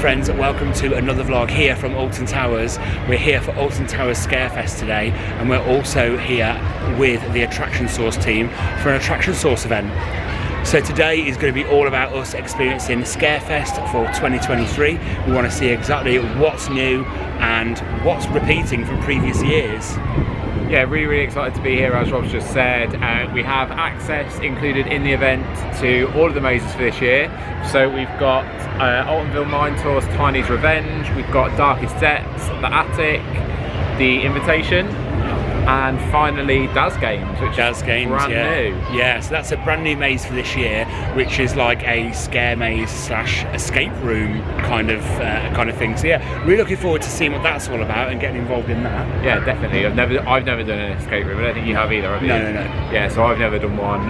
friends, welcome to another vlog here from Alton Towers. We're here for Alton Towers Scarefest today, and we're also here with the Attraction Source team for an Attraction Source event. So today is going to be all about us experiencing Scarefest for 2023. We want to see exactly what's new and what's repeating from previous years. Yeah, really excited to be here, as Rob's just said. We have access included in the event to all of the mazes for this year. So we've got Alt-Ville Mine Tours, Tiny's Revenge, we've got Darkest Depths, The Attic, The Invitation, and finally Daz Games, which is brand new. Yeah, so that's a brand new maze for this year, which is like a scare maze slash escape room kind of thing. So yeah, really looking forward to seeing what that's all about and getting involved in that. Yeah, definitely. I've never done an escape room. I don't think you have either, have you? No. Yeah, so I've never done one.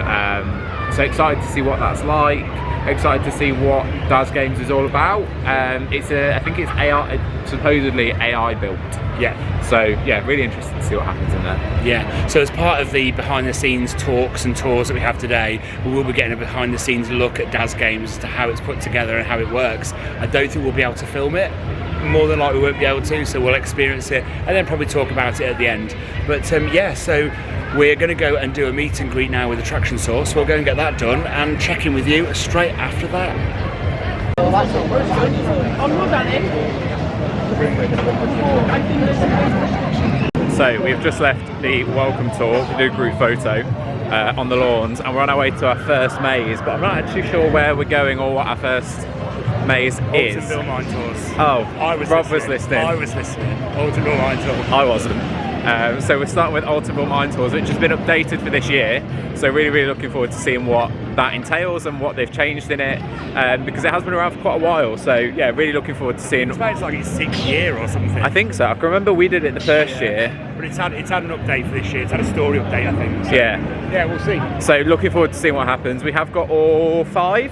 So excited to see what that's like. Excited to see what Daz Games is all about. I think it's AI, supposedly AI built. Yeah. So yeah, really interested to see what happens in there. Yeah, so as part of the behind the scenes talks and tours that we have today, we will be getting a behind the scenes look at Daz Games as to how it's put together and how it works. I don't think we'll be able to film it. More than likely we won't be able to, so we'll experience it and then probably talk about it at the end. But yeah, so we're going to go and do a meet and greet now with Attraction Source. So we'll go and get that done and check in with you straight after that. So we've just left the welcome tour, we did a group photo on the lawns, and we're on our way to our first maze, but I'm not actually sure where we're going or what our first maze is. Alton-Ville Mine Tours. Oh, Rob was listening. I was listening. Alton-Ville Mine Tours. I wasn't. So we're starting with Alton-Ville Mine Tours, which has been updated for this year. So really looking forward to seeing what that entails and what they've changed in it, because it has been around for quite a while. So yeah, really looking forward to seeing. It's like its 6th year or something. I think so. I can remember we did it the first year. But it's had an update for this year. It's had a story update, I think. So, yeah, we'll see. So looking forward to seeing what happens. We have got all five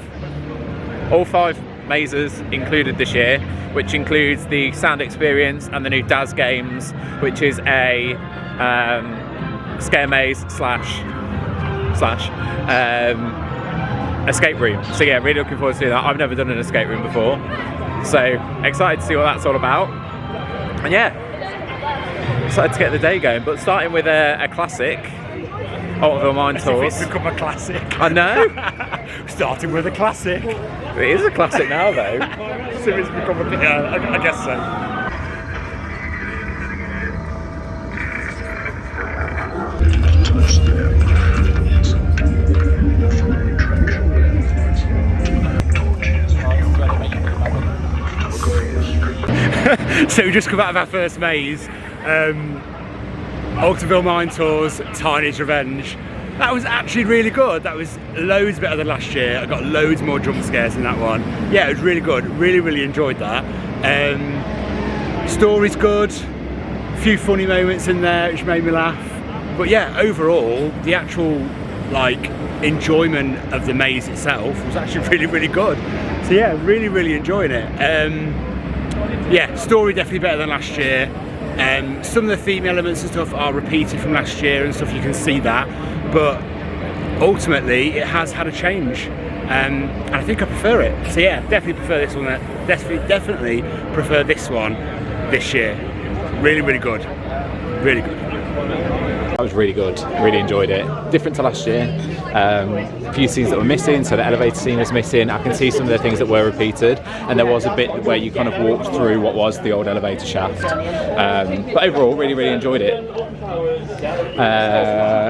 mazes included this year, which includes the sound experience and the new Daz Games, which is a scare maze slash escape room. So yeah, really looking forward to doing that. I've never done an escape room before, so excited to see what that's all about. And yeah, excited to get the day going. But starting with a classic, Alt-Ville Mine Tours. It's become a classic. I know. Starting with a classic. It is a classic now, though. So it's become a bit. I guess so. So we just come out of our first maze. Alton-Ville Mine Tours, Tiny's Revenge. That was actually really good. That was loads better than last year. I got loads more jump scares in that one. Yeah, it was really good. Really enjoyed that. Story's good. A few funny moments in there which made me laugh. But yeah, overall, the actual enjoyment of the maze itself was actually really good. So yeah, really enjoying it. Yeah, story definitely better than last year. Some of the theme elements and stuff are repeated from last year and stuff, you can see that, but ultimately it has had a change, and I think I prefer it. So yeah, definitely prefer this one. Definitely prefer this one this year. Really good. That was really good, really enjoyed it. Different to last year, a few scenes that were missing, so the elevator scene was missing. I can see some of the things that were repeated, and there was a bit where you kind of walked through what was the old elevator shaft. But overall, really enjoyed it.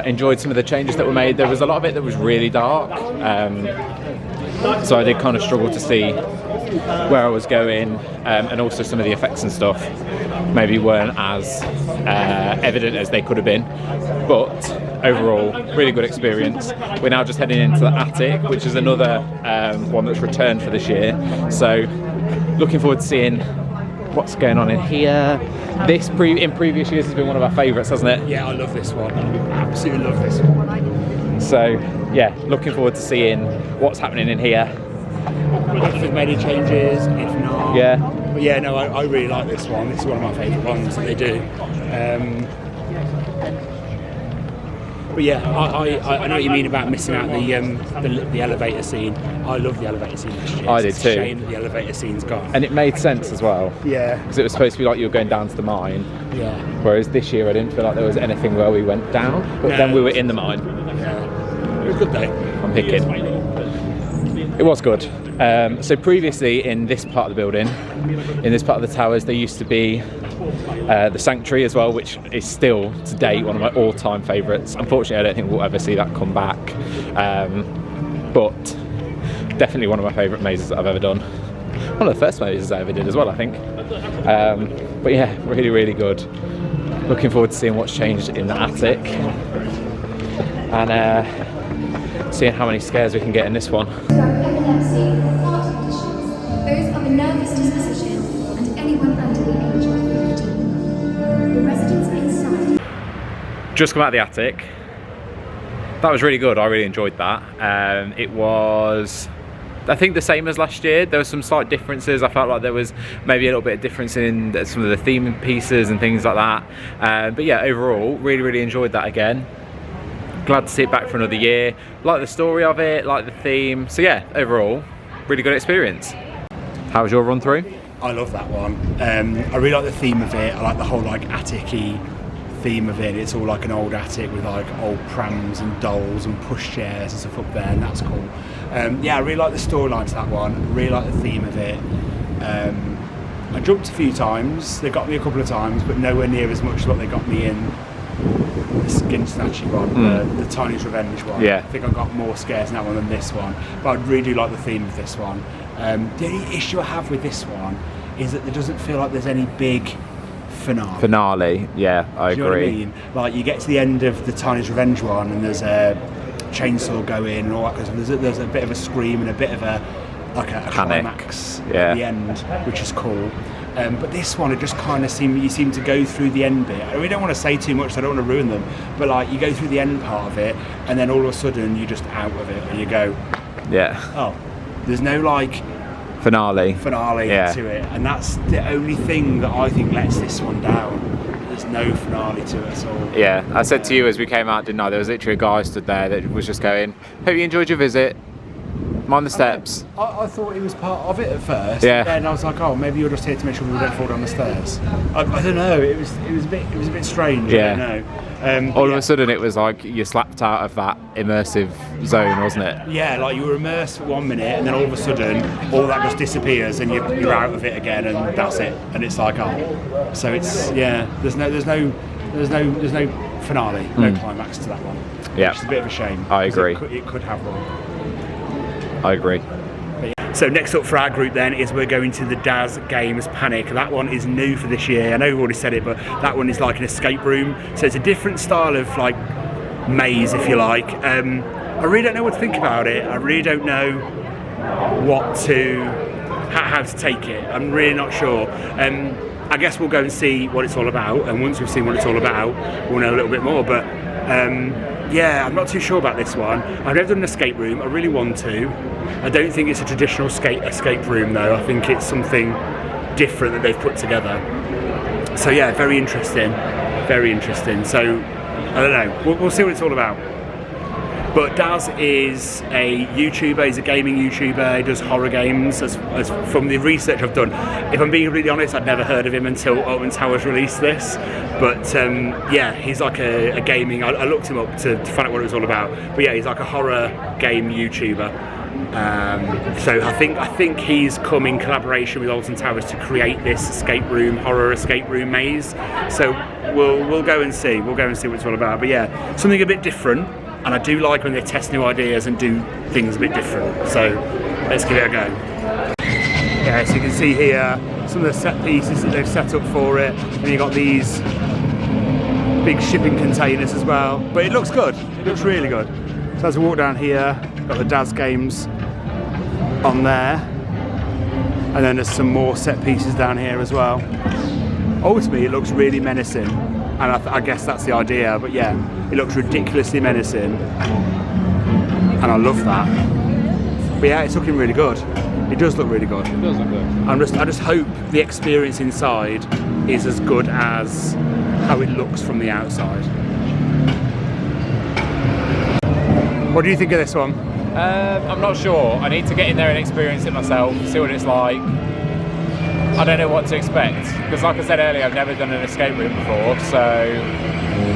Enjoyed some of the changes that were made. There was a lot of it that was really dark, so I did kind of struggle to see where I was going, and also some of the effects and stuff maybe weren't as evident as they could have been, but overall really good experience. We're now just heading into the attic, which is another one that's returned for this year, so looking forward to seeing what's going on in here. This in previous years has been one of our favourites, hasn't it? Yeah, I love this one. Absolutely love this one. So yeah, looking forward to seeing what's happening in here. If there's many changes, if not. Yeah. But yeah, no, I really like this one. This is one of my favourite ones that they do. But yeah, I know what you mean about missing out the elevator scene. I love the elevator scene this year. I did It's too. a shame that the elevator scene's gone. And it made sense as well. Yeah. Because it was supposed to be like you were going down to the mine. Yeah. Whereas this year I didn't feel like there was anything where we went down. But No. then we were in the mine. Yeah. It was good though. I'm picking. It was good. So previously in this part of the building, in this part of the towers, there used to be the Sanctuary as well, which is still to date one of my all-time favourites. Unfortunately, I don't think we'll ever see that come back, but definitely one of my favourite mazes that I've ever done. One of the first mazes I ever did as well, I think. But yeah, really, really good. Looking forward to seeing what's changed in the attic and seeing how many scares we can get in this one. Epilepsy, heart conditions, those of a nervous disposition, and anyone under the age of 50. The residents inside. Just come out of the attic. That was really good. I really enjoyed that. It was, I think, the same as last year. There were some slight differences. I felt like there was maybe a little bit of difference in some of the theme pieces and things like that. But yeah, overall, really, really enjoyed that again. Glad to see it back for another year. Like the story of it, like the theme. So yeah, overall, really good experience. How was your run through? I love that one. I really like the theme of it. I like the whole like attic-y theme of it. It's all like an old attic with like old prams and dolls and pushchairs and stuff up there, and that's cool. Yeah, I really like the storyline to that one. I really like the theme of it. I jumped a few times. They got me a couple of times, but nowhere near as much as what they got me in the skin snatching one, the Tiny's Revenge one. Yeah. I think I got more scares in that one than this one, but I really do like the theme of this one. The only issue I have with this one is that there doesn't feel like there's any big finale. Yeah, I Do you know what I agree. mean? Like you get to the end of the Tiny's Revenge one and there's a chainsaw going and all that kind of stuff. There's a bit of a scream and a bit of a Panic. climax Yeah. at the end, which is cool. But this one, it just kind of you seem to go through the end bit. I really don't want to say too much, so I don't want to ruin them. But like, you go through the end part of it, and then all of a sudden you're just out of it, and you go, Yeah. oh, there's no like Finale. Yeah. to it, and that's the only thing that I think lets this one down. There's no finale to it at all. Yeah, I said to you as we came out, didn't I? There was literally a guy stood there that was just going, "Hope you enjoyed your visit. Mind the steps." I thought he was part of it at first. Yeah. And I was like, oh, maybe you're just here to make sure we don't fall down the stairs. I don't know. It was a bit strange. Yeah. I don't know. All of a sudden, it was like you slapped out of that immersive zone, wasn't it? Yeah, like you were immersed for 1 minute, and then all of a sudden, all that just disappears, and you're out of it again, and that's it. And it's like, oh, so it's There's no finale, no climax to that one. Yeah. Which is a bit of a shame. I agree. It could have one. I agree. So next up for our group then is we're going to the Daz Games Panic. That one is new for this year. I know we've already said it, but that one is like an escape room. So it's a different style of like maze, if you like. I really don't know what to think about it. I really don't know how to take it. I'm really not sure. I guess we'll go and see what it's all about, and once we've seen what it's all about, we'll know a little bit more. But yeah, I'm not too sure about this one. I've never done an escape room. I really want to. I don't think it's a traditional escape room though. I think it's something different that they've put together. So yeah, very interesting. Very interesting. So I don't know. We'll see what it's all about. But Daz is a YouTuber, he's a gaming YouTuber, he does horror games, as from the research I've done. If I'm being completely honest, I'd never heard of him until Alton Towers released this. But yeah, he's like a gaming, I looked him up to find out what it was all about. But yeah, he's like a horror game YouTuber. So I think he's come in collaboration with Alton Towers to create this horror escape room maze. So we'll go and see. We'll go and see what it's all about. But yeah, something a bit different. And I do like when they test new ideas and do things a bit different. So let's give it a go. Yeah, so you can see here some of the set pieces that they've set up for it. And you've got these big shipping containers as well. But it looks good. It looks really good. So as we walk down here, got the Daz Games on there. And then there's some more set pieces down here as well. Ultimately, it looks really menacing. And I guess that's the idea, but yeah, it looks ridiculously menacing, and I love that. But yeah, it's looking really good. It does look really good. It does look good. I just hope the experience inside is as good as how it looks from the outside. What do you think of this one? I'm not sure. I need to get in there and experience it myself, see what it's like. I don't know what to expect, because like I said earlier, I've never done an escape room before, so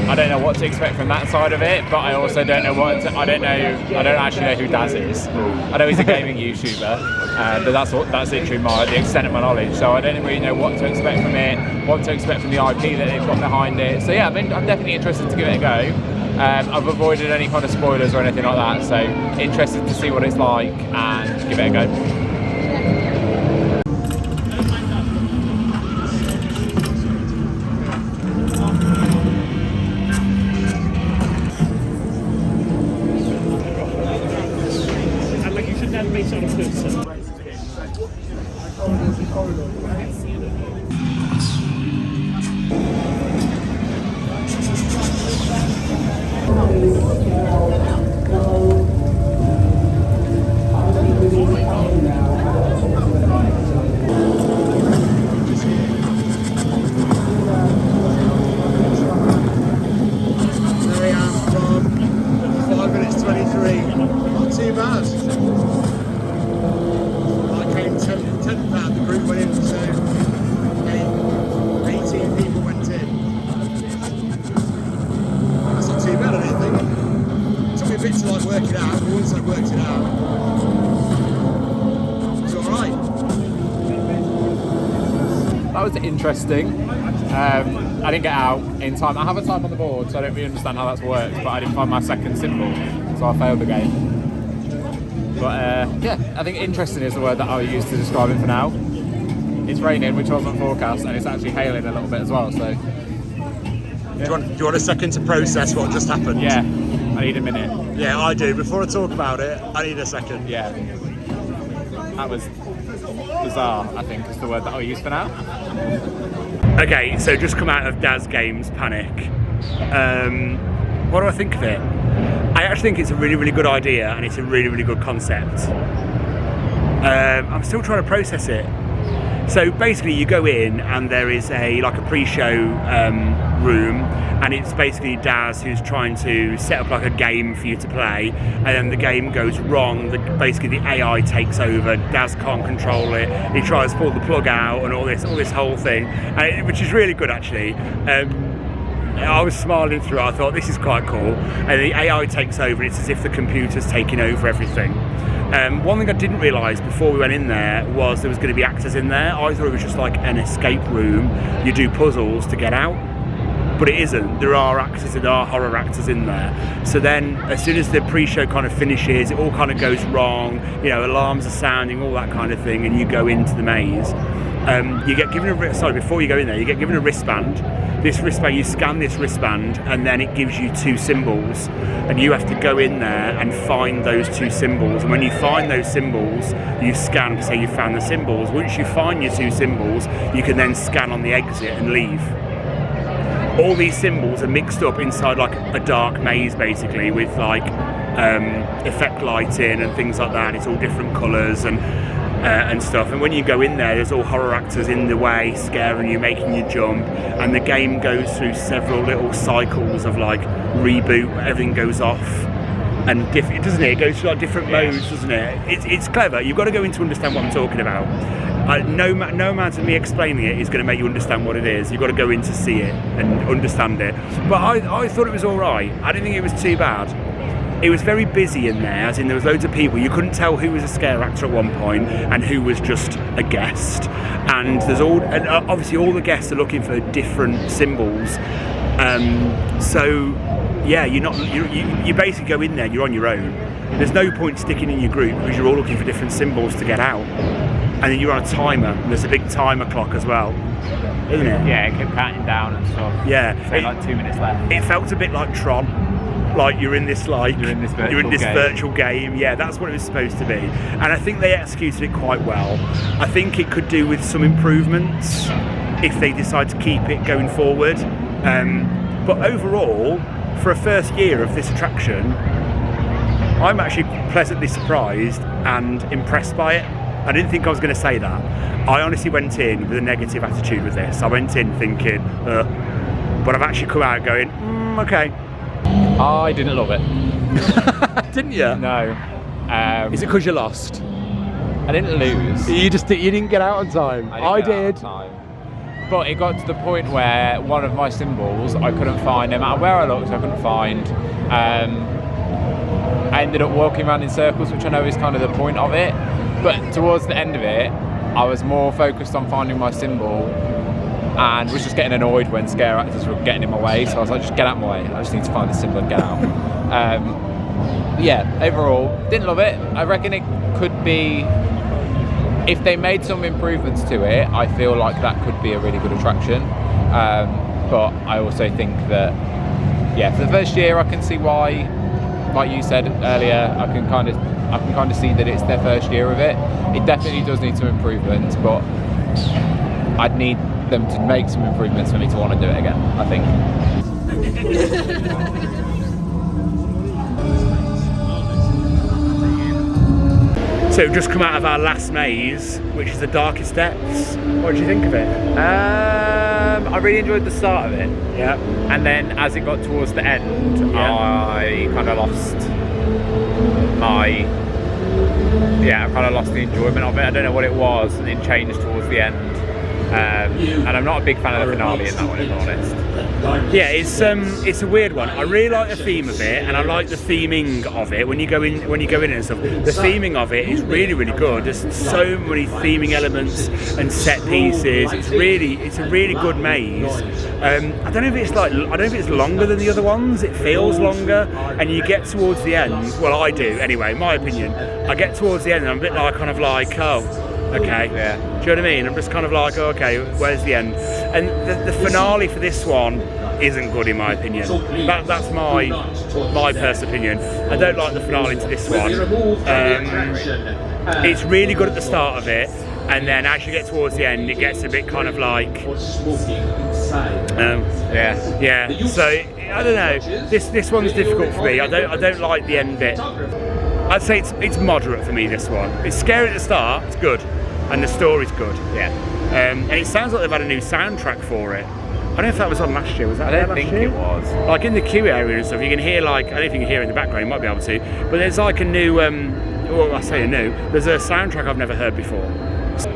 I don't know what to expect from that side of it, but I also don't know I don't actually know who Daz is. I know he's a gaming YouTuber, but that's literally the extent of my knowledge, so I don't really know what to expect from it, what to expect from the IP that they've got behind it. So yeah, I'm definitely interested to give it a go. I've avoided any kind of spoilers or anything like that, so interested to see what it's like and give it a go. Interesting. I didn't get out in time. I have a time on the board, so I don't really understand how that's worked, but I didn't find my second symbol, so I failed the game. But yeah, I think interesting is the word that I'll use to describe it for now. It's raining, which wasn't forecast, and it's actually hailing a little bit as well, so... Yeah. Do you want a second to process what just happened? Yeah, I need a minute. Yeah, I do. Before I talk about it, I need a second. Yeah. That was bizarre, I think, is the word that I'll use for now. Okay, so just come out of Daz Games Panic. What do I think of it? I actually think it's a really, really good idea, and it's a really, really good concept. I'm still trying to process it. So basically you go in and there is a pre-show room, and it's basically Daz who's trying to set up like a game for you to play, and then the game goes wrong. Basically the AI takes over, Daz can't control it, he tries to pull the plug out and all this whole thing, which is really good actually. I was smiling through it, I thought this is quite cool, and the AI takes over, it's as if the computer's taking over everything. One thing I didn't realise before we went in there was there was going to be actors in there. I thought it was just like an escape room, you do puzzles to get out, but it isn't. There are actors, there are horror actors in there. So then as soon as the pre-show kind of finishes, it all kind of goes wrong, you know, alarms are sounding, all that kind of thing, and you go into the maze. You get given before you go in there, you get given a wristband. This wristband, you scan this wristband, and then it gives you two symbols, and you have to go in there and find those two symbols. And when you find those symbols, you scan to say you found the symbols. Once you find your two symbols, you can then scan on the exit and leave. All these symbols are mixed up inside like a dark maze, basically, with like effect lighting and things like that. It's all different colours and stuff, and when you go in there, there's all horror actors in the way, scaring you, making you jump, and the game goes through several little cycles of like reboot, everything goes off, and doesn't it? It goes through like different modes, doesn't it? It's clever. You've got to go in to understand what I'm talking about. No amount of me explaining it is going to make you understand what it is. You've got to go in to see it and understand it. But I thought it was all right. I didn't think it was too bad. It was very busy in there, as in there was loads of people. You couldn't tell who was a scare actor at one point and who was just a guest. And obviously all the guests are looking for different symbols. So yeah, you basically go in there, you're on your own. There's no point sticking in your group because you're all looking for different symbols to get out. And then you're on a timer, and there's a big timer clock as well, isn't it? Yeah, it kept counting down and stuff. Yeah. So like 2 minutes left. It felt a bit like Tron. Like you're in this virtual game. Yeah, that's what it was supposed to be, and I think they executed it quite well. I think it could do with some improvements if they decide to keep it going forward. But overall, for a first year of this attraction, I'm actually pleasantly surprised and impressed by it. I didn't think I was going to say that. I honestly went in with a negative attitude with this. I went in thinking, but I've actually come out going, okay. I didn't love it. Didn't you? No. Is it because you lost? I didn't lose. You didn't get out on time. I did. But it got to the point where one of my symbols I couldn't find. No matter where I looked, I couldn't find. I ended up walking around in circles, which I know is kind of the point of it. But towards the end of it, I was more focused on finding my symbol and was just getting annoyed when scare actors were getting in my way. So I was like, just get out of my way. I just need to find the symbol and get out. Yeah, overall, didn't love it. I reckon it could be, if they made some improvements to it, I feel like that could be a really good attraction. But I also think that, yeah, for the first year, I can see why, like you said earlier, I can kind of see that it's their first year of it. It definitely does need some improvements, but I'd need them to make some improvements for me to want to do it again, I think. So we've just come out of our last maze, which is the Darkest Depths. What did you think of it? I really enjoyed the start of it. Yeah. And then as it got towards the end, I kind of lost the enjoyment of it. I don't know what it was, and it changed towards the end. And I'm not a big fan of the finale in that one, if I'm honest. Yeah, it's a weird one. I really like the theme of it, and I like the theming of it. When you go in and stuff, the theming of it is really, really good. There's so many theming elements and set pieces. It's a really good maze. I don't know if it's longer than the other ones. It feels longer, and you get towards the end. Well, I do anyway. My opinion. I get towards the end, and I'm a bit like, oh, okay. Yeah. Do you know what I mean? I'm just kind of like, oh, okay, where's the end? And the finale for this one isn't good in my opinion. That's my personal opinion. I don't like the finale to this one. It's really good at the start of it, and then as you get towards the end, it gets a bit kind of like, yeah. So I don't know. This one's difficult for me. I don't like the end bit. I'd say it's moderate for me. This one. It's scary at the start. It's good. And the story's good, yeah. And it sounds like they've had a new soundtrack for it. I don't know if that was on last year. Was that? I don't think it was. Like in the queue area and stuff, you can hear like, I don't know if you can hear in the background, you might be able to, but there's like a new, well, I say a new, there's a soundtrack I've never heard before.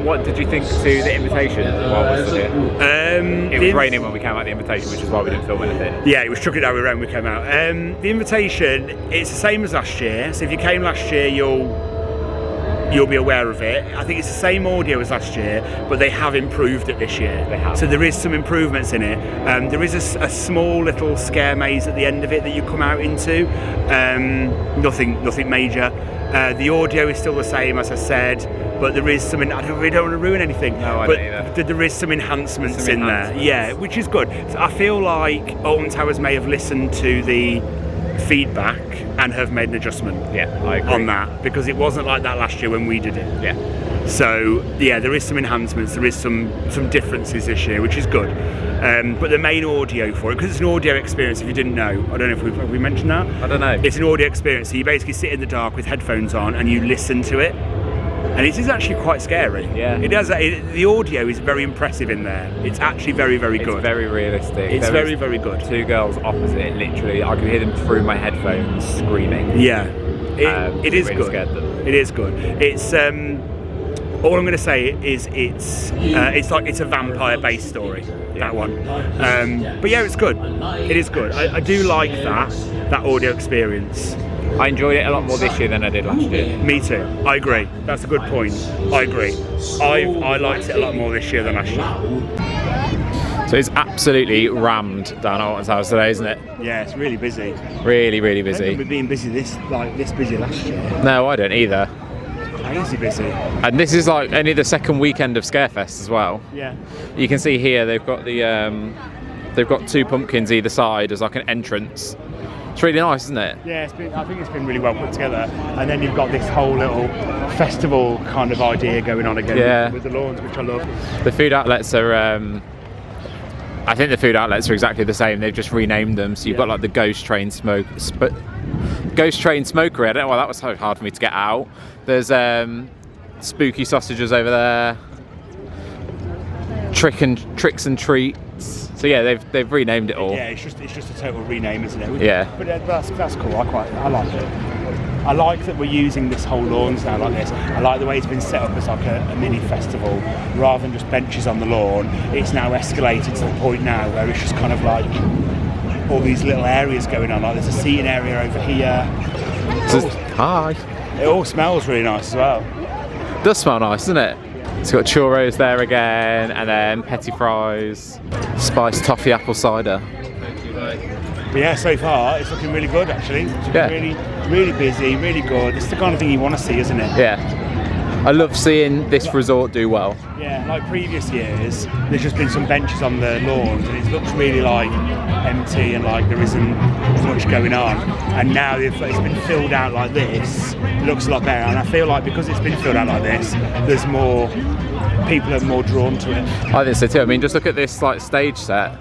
What did you think to the invitation while we stood here? It was raining when we came out the invitation, which is why we didn't film anything. Yeah, it was chucking down with rain when we came out. The invitation, it's the same as last year, so if you came last year, you'll be aware of it. I think it's the same audio as last year, but they have improved it this year. They have. So there is some improvements in it. There is a small little scare maze at the end of it that you come out into. Nothing major. The audio is still the same, as I said, but there is some. I really don't want to ruin anything. No, I don't either. There is some enhancements in there. Yeah, which is good. So I feel like Alton Towers may have listened to the feedback and have made an adjustment I agree. on that, because it wasn't like that last year when we did it. Yeah. So yeah, there is some enhancements, there is some differences this year, which is good. But the main audio for it, because it's an audio experience, if you didn't know, I don't know if have we mentioned that? I don't know. It's an audio experience, so you basically sit in the dark with headphones on and you listen to it. And it is actually quite scary. Yeah. The audio is very impressive in there. It's actually very, very good. It's very realistic. It's very, very good. Two girls opposite, literally, I could hear them through my headphones screaming. Yeah. It is really good. Scared them. It is good. It's all I'm going to say is it's like it's a vampire-based story. That one. But yeah, it's good. It is good. I do like that audio experience. I enjoyed it a lot more this year than I did last year. Me too. I agree. That's a good point. I agree. I liked it a lot more this year than last year. So it's absolutely rammed down Alton Towers today, isn't it? Yeah, it's really busy. Really, really I don't busy. remember being busy this busy last year. No, I don't either. Crazy busy. And this is like only the second weekend of Scarefest as well. Yeah. You can see here they've got they've got two pumpkins either side as like an entrance. It's really nice, isn't it? Yeah, I think it's been really well put together. And then you've got this whole little festival kind of idea going on again with the lawns, which I love. The food outlets are, I think the food outlets are exactly the same. They've just renamed them. So you've got like the Ghost Train Smokery. I don't know why that was so hard for me to get out. There's spooky sausages over there. tricks and treats. So yeah, they've renamed it all. Yeah, it's just a total rename, isn't it? Yeah. But that's cool. I like it. I like that we're using this whole lawns now like this. I like the way it's been set up as like a mini festival rather than just benches on the lawn. It's now escalated to the point now where it's just kind of like all these little areas going on. Like there's a seating area over here. Hi. It all smells really nice as well. It does smell nice, doesn't it? It's got churros there again, and then petty fries, spiced toffee apple cider. But yeah, so far it's looking really good actually. It's looking really busy, really good. It's the kind of thing you want to see, isn't it? Yeah. I love seeing this resort do well. Yeah, like previous years, there's just been some benches on the lawns and it looks really like empty and like there isn't much going on. And now it's been filled out like this, it looks a lot better. And I feel like because it's been filled out like this, there's more, people are more drawn to it. I think so too. I mean, just look at this like stage set.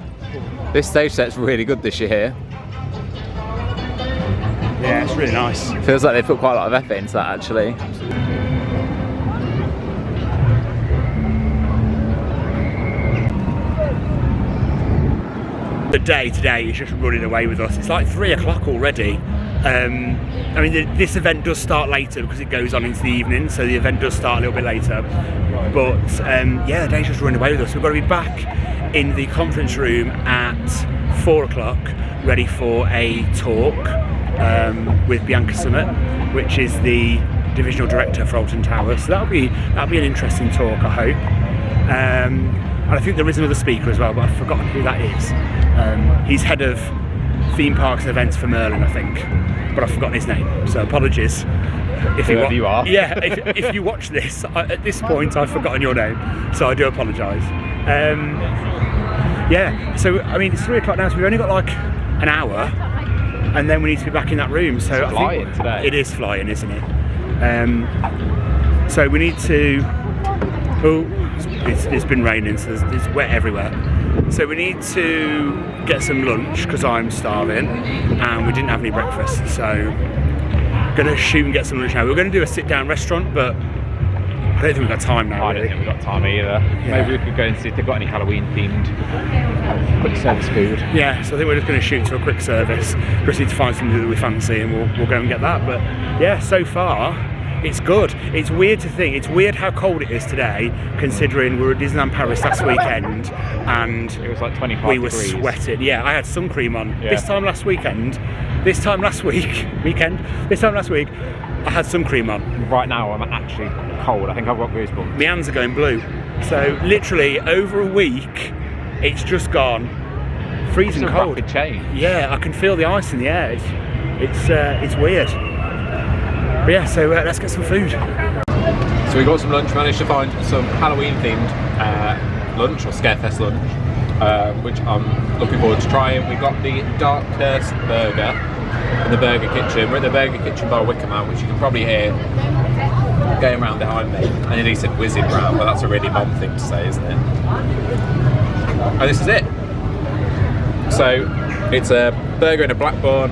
This stage set's really good this year. Yeah, it's really nice. Feels like they put quite a lot of effort into that actually. The day today is just running away with us. It's like 3 o'clock already. I mean, this event does start later because it goes on into the evening, so the event does start a little bit later. But yeah, the day's just running away with us. We've got to be back in the conference room at 4 o'clock, ready for a talk with Bianca Summit, which is the divisional director for Alton Towers. So that'll be an interesting talk, I hope. And I think there is another speaker as well, but I've forgotten who that is. He's head of theme parks and events for Merlin, I think, but I've forgotten his name, so apologies. If you are. Yeah, if you watch this, at this point I've forgotten your name, so I do apologise. Yeah, so I mean it's 3 o'clock now, so we've only got like an hour, and then we need to be back in that room. So it's flying today. It is flying, isn't it? So we need to. Oh, it's been raining, so it's wet everywhere. So we need to get some lunch because I'm starving, and we didn't have any breakfast. So gonna shoot and get some lunch now. We were going to do a sit-down restaurant, but I don't think we've got time now. I don't think we've got time either. Yeah. Maybe we could go and see if they've got any Halloween-themed quick service food. Yeah, so I think we're just going to shoot to a quick service. Just need to find something that we fancy, and we'll go and get that. But yeah, so far it's good. It's weird to think. It's weird how cold it is today, considering we were at Disneyland Paris last weekend, and it was like 25 we were degrees. Sweating. Yeah, I had sun cream on. Yeah. This time last week, I had sun cream on. Right now I'm actually cold. I think I've got goosebumps. My hands are going blue. So literally over a week, it's just gone freezing it's a cold. Rapid change. Yeah, I can feel the ice in the air. It's weird. But yeah, so let's get some food. So we got some lunch. Managed to find some Halloween-themed lunch, or Scarefest lunch, which I'm looking forward to trying. We got the Dark Curse burger in the Burger Kitchen. We're at the Burger Kitchen by Wickerman, which you can probably hear going around behind me. And he said whizzing round, but that's a really mom thing to say, isn't it? And this is it. So it's a burger and a black bun.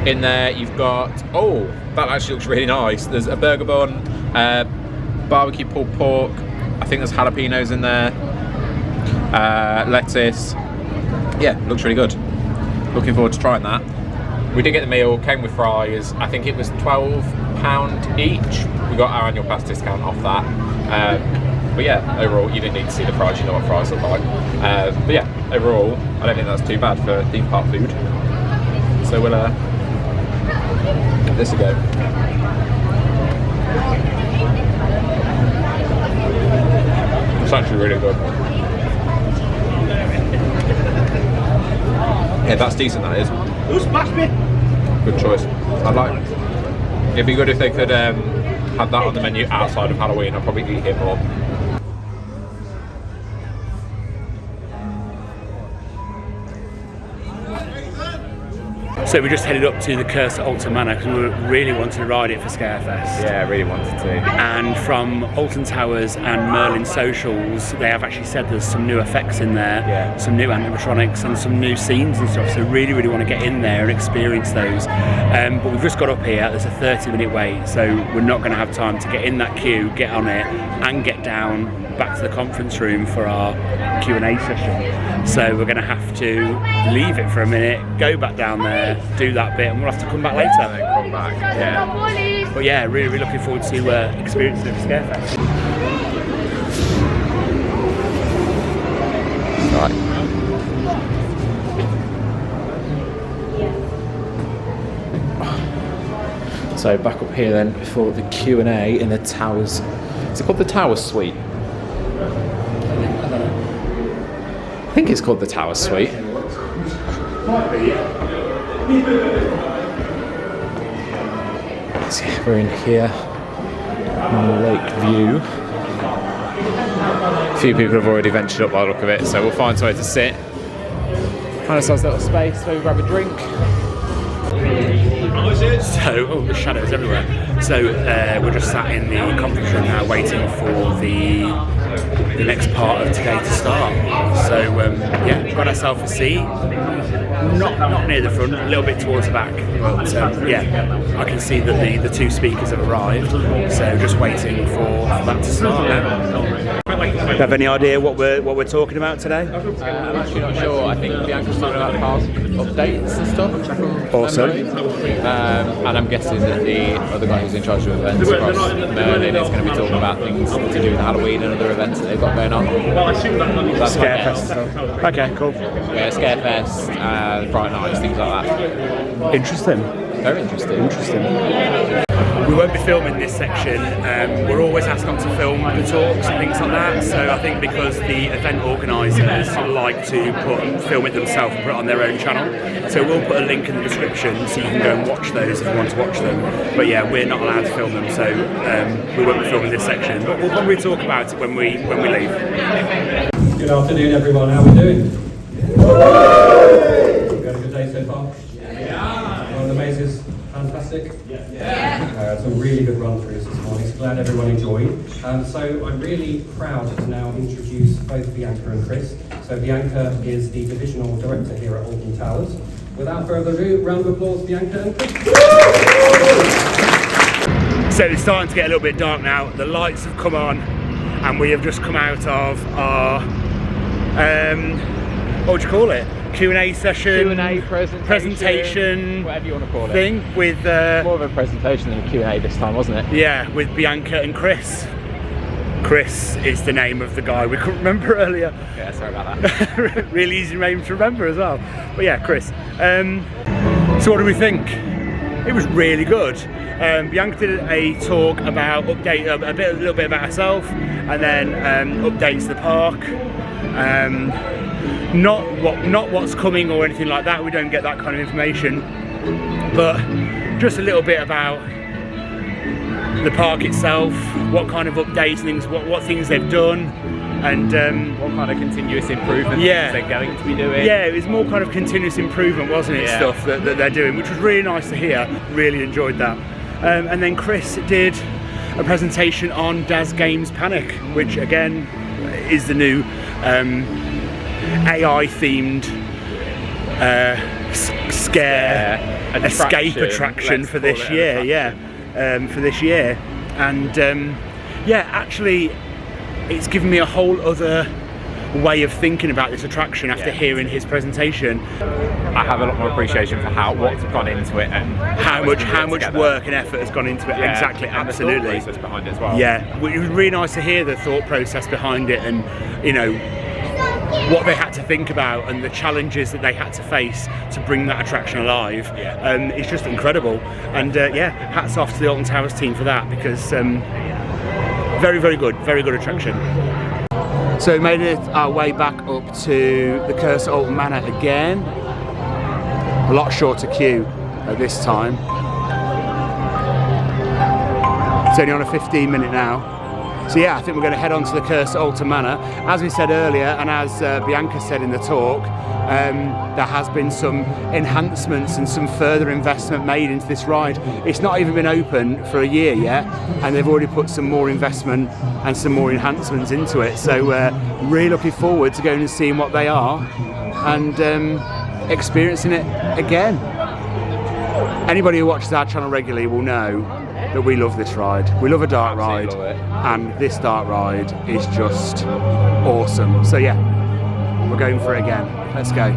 In there you've got, oh, that actually looks really nice. There's a burger bun, barbecue pulled pork. I think there's jalapenos in there. Lettuce. Yeah, looks really good. Looking forward to trying that. We did get the meal, came with fries. I think it was £12 each. We got our annual pass discount off that. But yeah, overall, you didn't need to see the fries, you know what fries look like. But yeah, overall, I don't think that's too bad for theme park food. So we'll give this a go. It's actually really good. Yeah, that's decent, that is. Who smashed me? Good choice. I'd like. It'd be good if they could have that on the menu outside of Halloween. I'd probably eat it more. So we just headed up to the Curse at Alton Manor because we were really wanting to ride it for Scarefest. Yeah, I really wanted to. And from Alton Towers and Merlin Socials, they have actually said there's some new effects in there, some new animatronics and some new scenes and stuff. So really want to get in there and experience those. But we've just got up here. There's a 30-minute wait, so we're not going to have time to get in that queue, get on it, and get down back to the conference room for our Q&A session. So we're going to have to leave it for a minute, go back down there, do that bit, and we'll have to come back later. And then come back, yeah. But yeah, really, really looking forward to experiencing the Scarefest. Right. So back up here then for the Q&A in the Towers. Is it called the Towers Suite? I think it's called the Towers Suite. So yeah, we're in here in Lake View. A few people have already ventured up by the look of it, so we'll find somewhere to sit. Find ourselves a little space, maybe grab a drink. So, oh, the shadows everywhere. So we're just sat in the conference room now, waiting for the next part of today to start. So yeah, got ourselves a seat, not near the front, a little bit towards the back. But yeah, I can see that the two speakers have arrived. So just waiting for that to start now. Do you have any idea what we're talking about today? I'm actually not sure. I think Bianca's talking about past updates and stuff. Awesome. And I'm guessing that the other guy who's in charge of events across Merlin is going to be talking about things to do with Halloween and other events that they've got going on. That's Scarefest. Okay, cool. Yeah, Scarefest, Fright Nights, things like that. Interesting. Very interesting. Interesting. We won't be filming this section. We're always asked not to film the talks and things like that. So I think because the event organisers like to film it themselves and put it on their own channel. So we'll put a link in the description so you can go and watch those if you want to watch them. But yeah, we're not allowed to film them, so we won't be filming this section. But we'll probably talk about it when we leave. Good afternoon, everyone. How are we doing? We had a good day so far? Yeah. One of the mazes fantastic? Yeah. Some really good run-throughs this morning, so glad everyone enjoyed. So I'm really proud to now introduce both Bianca and Chris. So Bianca is the Divisional Director here at Alton Towers. Without further ado, round of applause, Bianca and Chris. So it's starting to get a little bit dark now. The lights have come on and we have just come out of our, what would you call it? Q&A session, Q&A presentation, whatever you want to call it. Thing with more of a presentation than a Q&A this time, wasn't it? Yeah, with Bianca and Chris. Chris is the name of the guy we couldn't remember earlier. Yeah, sorry about that. Really easy name to remember as well. But yeah, Chris. So what do we think? It was really good. Bianca did a talk about a little bit about herself, and then updates to the park. Not what's coming or anything like that. We don't get that kind of information, but just a little bit about the park itself, what kind of updates, things, what things they've done, and what kind of continuous improvement they're going to be doing. Yeah, it was more kind of continuous improvement, wasn't it? Yeah. Stuff that they're doing, which was really nice to hear. Really enjoyed that. And then Chris did a presentation on Daz Games Panic, which again is the new AI-themed scare escape attraction for this year. For this year, and yeah, actually, it's given me a whole other way of thinking about this attraction after hearing his presentation. I have a lot more appreciation for what's gone into it and how much work and effort has gone into it. Yeah, exactly, and absolutely. The thought process behind it as well. Yeah, it was really nice to hear the thought process behind it, and you know what they had to think about and the challenges that they had to face to bring that attraction alive. It's just incredible, and yeah, hats off to the Alton Towers team for that, because very good attraction. So we made it our way back up to the Curse at Alton Manor again. A lot shorter queue at this time. It's only on a 15-minute now. So yeah, I think we're going to head on to the Curse at Alton Manor. As we said earlier, and as Bianca said in the talk, there has been some enhancements and some further investment made into this ride. It's not even been open for a year yet, and they've already put some more investment and some more enhancements into it. So really looking forward to going and seeing what they are and experiencing it again. Anybody who watches our channel regularly will know that we love this ride. We love a dark ride, Absolutely love it. and this dark ride is just awesome. So yeah, we're going for it again. Let's go.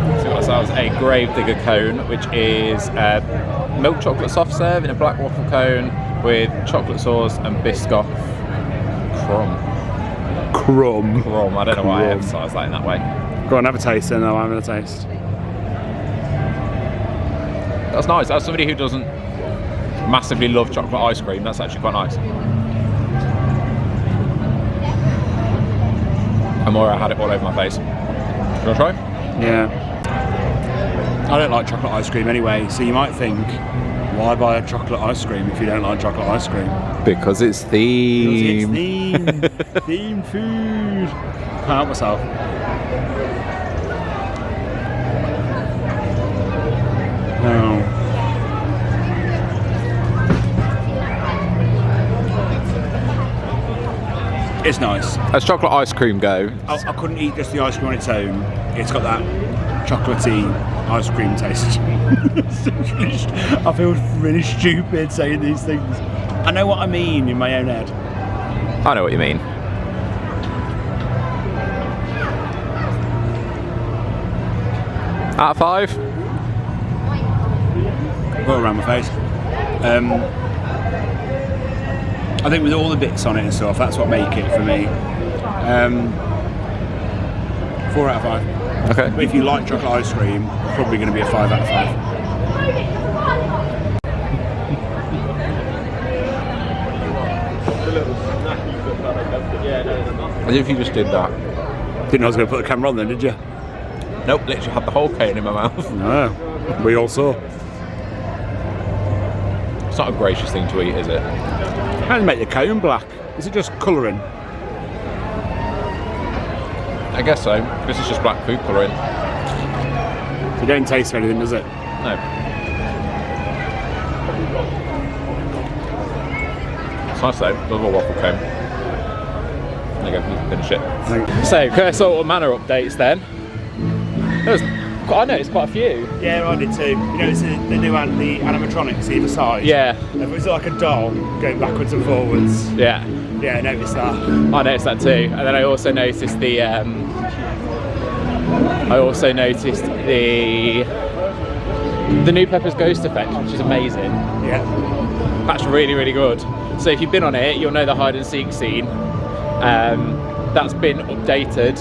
So we got ourselves a Gravedigger cone, which is milk chocolate soft serve in a black waffle cone with chocolate sauce and Biscoff crumb. I don't know why I emphasise that in that way. Go on, have a taste, and I'll have a taste. That's nice. As somebody who doesn't massively love chocolate ice cream, that's actually quite nice. Amora had it all over my face. You want to try? Yeah. I don't like chocolate ice cream anyway, so you might think, why buy a chocolate ice cream if you don't like chocolate ice cream? Because it's themed. Because it's themed. Themed food. Can't help myself. No. It's nice. As chocolate ice cream go, I couldn't eat just the ice cream on its own. It's got that chocolatey ice cream taste. I feel really stupid saying these things. I know what I mean in my own head. I know what you mean. Out of 5? Go around my face. I think with all the bits on it and stuff, that's what make it for me. 4 out of 5. Okay. But if you like chocolate ice cream, it's probably going to be a 5 out of 5. As if you just did that. Didn't know I was going to put the camera on then, did you? Nope, literally had the whole cane in my mouth. No, we all saw. It's not a gracious thing to eat, is it? How do you make the cone black? Is it just colouring? I guess so. This is just black food colouring. It don't taste anything, does it? No. It's nice though, another waffle cone. There you go, you can finish it. So, Curse Alton Manor updates then. I noticed quite a few. Yeah, I did too. You notice the new the animatronics either side? Yeah. It was like a doll going backwards and forwards. Yeah. Yeah, I noticed that. I noticed that too. And then I also noticed the new Pepper's Ghost effect, which is amazing. Yeah. That's really, really good. So if you've been on it, you'll know the hide and seek scene. That's been updated,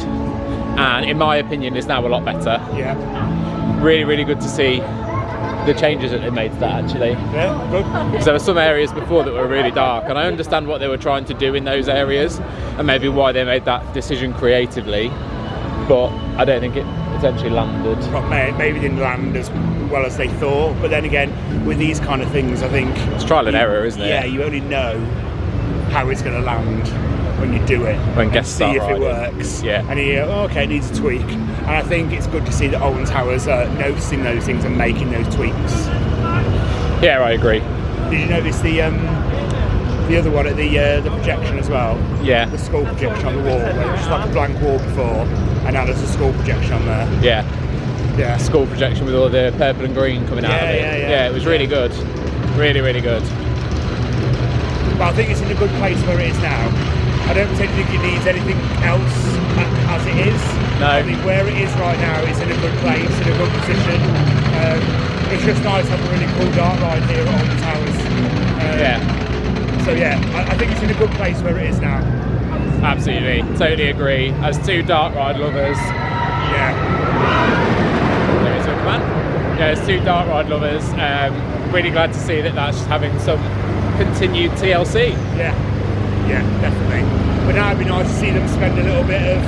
and in my opinion is now a lot better. Yeah. Really, really good to see the changes that they made to that actually. Yeah, good. Because there were some areas before that were really dark, and I understand what they were trying to do in those areas and maybe why they made that decision creatively, but I don't think it potentially landed. But maybe didn't land as well as they thought, but then again, with these kind of things, I think It's trial and error, isn't it? Yeah, you only know how it's going to land when you do it, When and guests see start if it riding. works. Yeah. And you go, oh, okay, it needs a tweak. And I think it's good to see that Alton Towers are noticing those things and making those tweaks. Yeah, I agree. Did you notice the other one at the projection as well? Yeah. The skull projection on the wall, where it was just like a blank wall before, and now there's a skull projection on there. Yeah. Yeah. School projection with all the purple and green coming out of it. Yeah, it was really good. Really, really good. But I think it's in a good place where it is now. I don't particularly think it needs anything else as it is. No. I think where it is right now, it's in a good place, in a good position. It's just nice to have a really cool dark ride here at Alton Towers. Yeah. So yeah, I think it's in a good place where it is now. Absolutely. Totally agree. As two dark ride lovers, Yeah. there is Wickerman. Yeah, as two dark ride lovers, really glad to see that that's having some continued TLC. Yeah, definitely. But now it'd be nice to see them spend a little bit of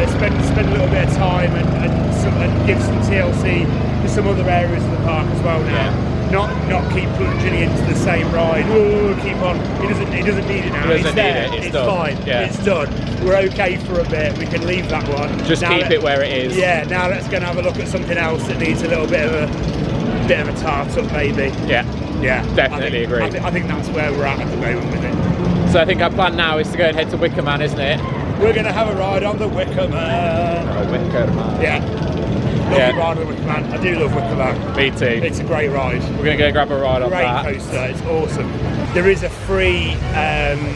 spend a little bit of time and give some TLC to some other areas of the park as well now. Yeah. Not keep plunging into the same ride. Oh, keep on. He doesn't need it now. He doesn't it's there. need it. It's done. fine. Yeah. It's done. We're okay for a bit. We can leave that one. Just Now keep it where it is. Yeah. Now let's go and have a look at something else that needs a little bit of a tart up, maybe. Yeah. Yeah. Definitely agree. I think that's where we're at the moment with it. So I think our plan now is to go and head to Wickerman, isn't it? We're going to have a ride on the Wickerman. Wickerman. Yeah. Lovely ride on Wickerman. I do love Wickerman. Me too. It's a great ride. We're going to go grab a ride on that. Great coaster, it's awesome. There is a free,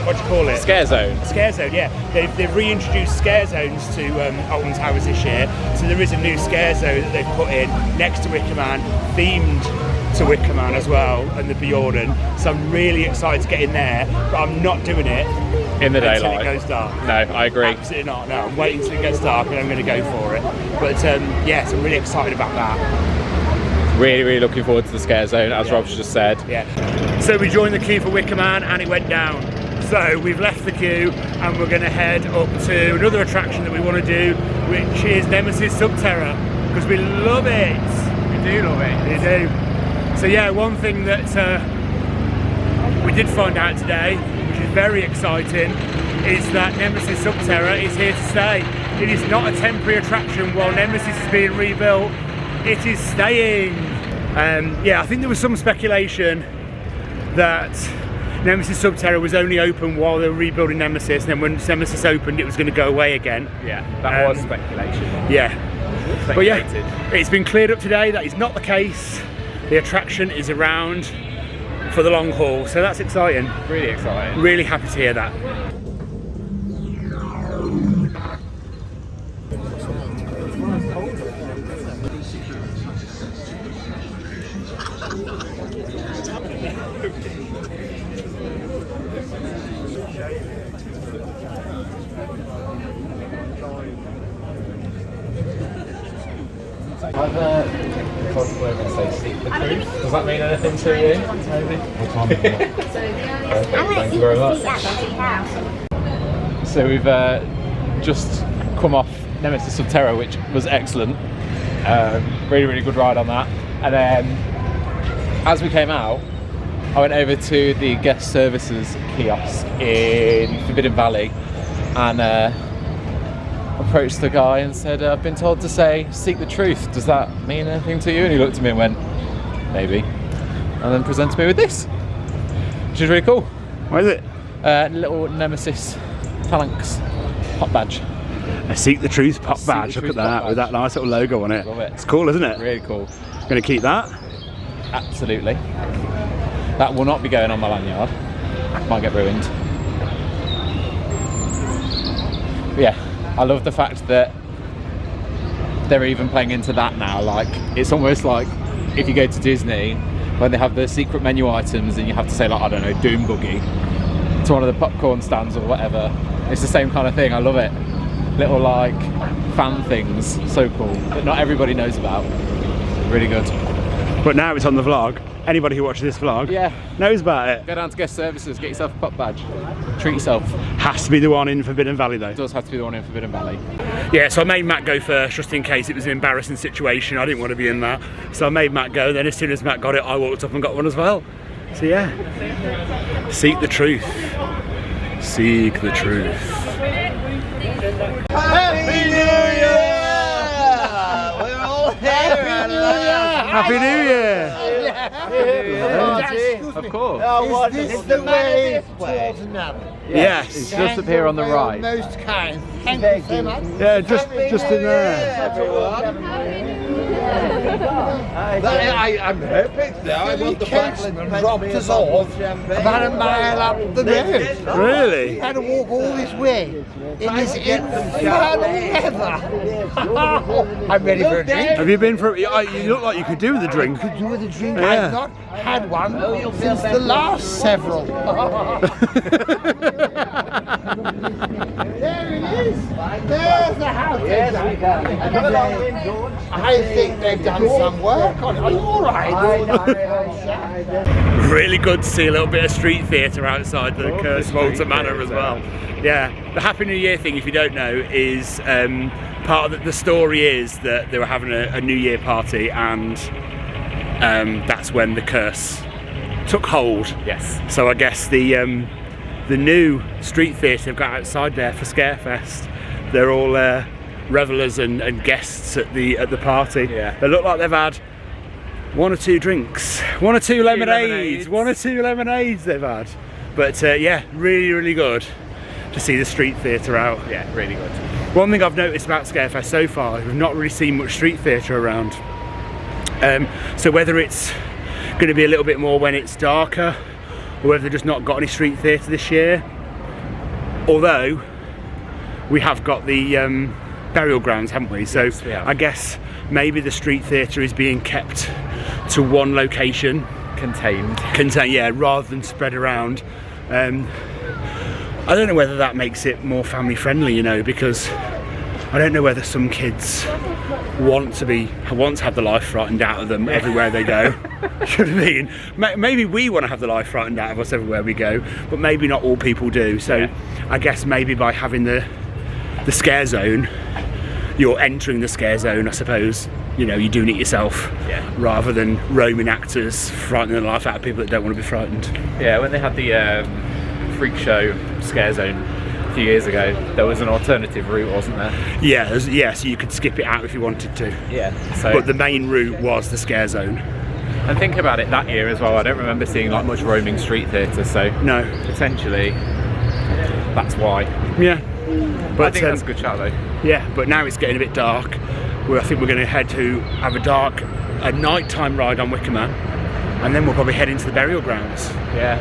what do you call it? Scare zone. Scare zone, yeah. They've reintroduced scare zones to Alton Towers this year. So there is a new scare zone that they've put in next to Wickerman, themed to Wickerman as well, and the Bjorn. So I'm really excited to get in there, but I'm not doing it In the until daylight. it goes dark. No, I agree. Absolutely not. No, I'm waiting until it gets dark and I'm going to go for it. But yes, I'm really excited about that. Really, really looking forward to the scare zone, as Rob's just said. Yeah. So we joined the queue for Wickerman and it went down. So we've left the queue and we're going to head up to another attraction that we want to do, which is Nemesis Subterra, because we love it. We do love it. We do. So yeah, one thing that we did find out today, which is very exciting, is that Nemesis Subterra is here to stay. It is not a temporary attraction while Nemesis is being rebuilt. It is staying. Yeah, I think there was some speculation that Nemesis Subterra was only open while they were rebuilding Nemesis, and then when Nemesis opened it was going to go away again. Yeah, that was speculation. Yeah. But yeah, it's been cleared up today. That is not the case. The attraction is around for the long haul, so that's exciting. Really exciting. Really happy to hear that. Does that mean anything to you? Thank you very much. So we've just come off Nemesis Subterra, which was excellent. Really, really good ride on that. And then as we came out, I went over to the guest services kiosk in Forbidden Valley and approached the guy and said, I've been told to say, seek the truth. Does that mean anything to you? And he looked at me and went, maybe. And then presented me with this, which is really cool. What is it? Little Nemesis Phalanx pop badge. A Seek the Truth pop Seek badge. the Look at Truth pop that, with badge. that nice little logo on it. Love it. It's cool, isn't it? Really cool. Going to keep that. Absolutely. That will not be going on my lanyard. Might get ruined. But yeah, I love the fact that they're even playing into that now. Like, it's almost like if you go to Disney, when they have the secret menu items and you have to say, like, I don't know, Doom Buggy to one of the popcorn stands or whatever. It's the same kind of thing. I love it. Little like fan things, so cool, that not everybody knows about. Really good. But now it's on the vlog. Anybody who watches this vlog knows about it. Go down to guest services, get yourself a pop badge. Treat yourself. Has to be the one in Forbidden Valley though. It does have to be the one in Forbidden Valley. Yeah, so I made Matt go first just in case it was an embarrassing situation. I didn't want to be in that. So I made Matt go, then as soon as Matt got it, I walked up and got one as well. So yeah, seek the truth. Seek the truth. Happy New Year! We're all here! Happy New Year! Of course. Is this the way towards another? Yes. It's just up here on the right. Most kind. Thank you so much. Yeah, just in there. I'm hoping now. I want the Coachman dropped us off about a mile up the road. Really? We had to walk all this way in this infernal weather. I'm ready for a drink. Have you been for? You look like you could do with a drink. Could do with a drink. Yeah. I've not had one since the last several. There it is. There's the house. I think they've done some work on it. Are you all right? Really good to see a little bit of street theatre outside the Curse of Alton Manor as well. Yeah, the Happy New Year thing, if you don't know, is part of the story is that they were having a New Year party and that's when the curse took hold. Yes. So I guess the new street theatre they've got outside there for Scarefest, they're all revellers and guests at the party. Yeah. They look like they've had one or two drinks, one or two lemonades, one or two lemonades they've had. But yeah, really, really good to see the street theatre out. Yeah, really good. One thing I've noticed about Scarefest so far is we've not really seen much street theatre around. So whether it's going to be a little bit more when it's darker, or whether they've just not got any street theatre this year. Although we have got the burial grounds, haven't we? So Yes, we have. I guess maybe the street theatre is being kept to one location. Contained. Yeah, rather than spread around. I don't know whether that makes it more family friendly, you know, because I don't know whether some kids want to have the life frightened out of them everywhere they go. You know what I mean? Maybe we want to have the life frightened out of us everywhere we go, but maybe not all people do. So I guess maybe by having the scare zone, you're entering the scare zone, I suppose. You know, you're doing it yourself, rather than roaming actors frightening the life out of people that don't want to be frightened. Yeah, when they had the freak show scare zone a few years ago, there was an alternative route, wasn't there? Yeah, so you could skip it out if you wanted to. Yeah. So, But the main route was the scare zone. and think about it, that year as well, I don't remember seeing like much roaming street theatre, so No. potentially that's why. Yeah. But I think that's a good shout though. yeah, but now it's getting a bit dark. I think we're going to head to have a nighttime ride on Wickerman, and then we'll probably head into the burial grounds. Yeah.